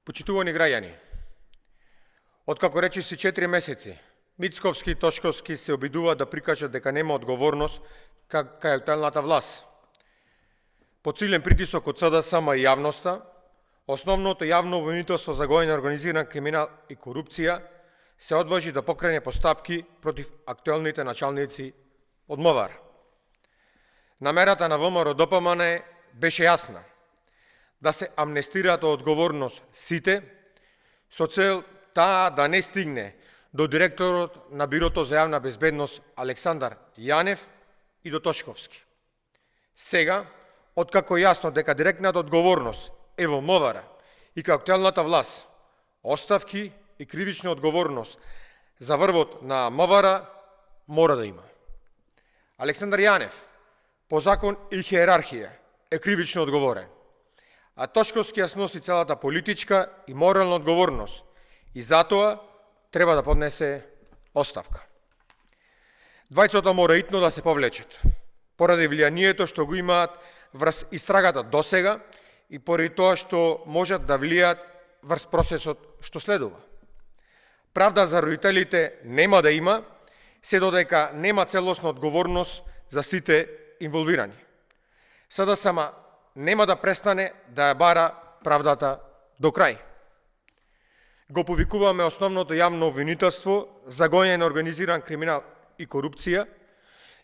Почитувани граѓани, откако речиси 4 месеци, Мицковски и Тошковски се обидуваат да прикажат дека нема одговорност кај актуелната власт. Под силен притисок од СДСМ и јавноста, основното јавно обвинителство за гоење на организиран криминал и корупција се одважи да покрене постапки против актуелните началници од МВР. Намерата на ВМРО-ДПМН беше јасна: да се амнестираат од одговорност сите, со цел таа да не стигне до директорот на Бирото за јавна безбедност Александар Јанев и до Тошковски. Сега, откако е јасно дека директната одговорност е во МВР и кај актуелната власт, оставки и кривична одговорност за врвот на МВР мора да има. Александар Јанев, по закон и хиерархија, е кривично одговорен, а Тошковски ја сноси целата политичка и морална одговорност и затоа треба да поднесе оставка. Двајцата мора итно да се повлечат, поради влијанието што го имаат врз истрагата досега и поради тоа што можат да влијаат врз процесот што следува. Правда за родителите нема да има, се додека нема целосна одговорност за сите инволвирани. СДСМ нема да престане да ја бара правдата до крај. Го повикуваме основното јавно обвинителство за гоење на организиран криминал и корупција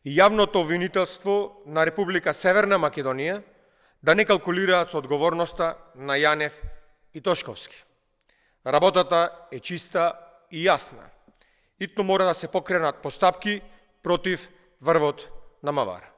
и јавното обвинителство на Република Северна Македонија да не калкулираат со одговорноста на Јанев и Тошковски. Работата е чиста и јасна. Итно мора да се покренат постапки против врвот на МВР.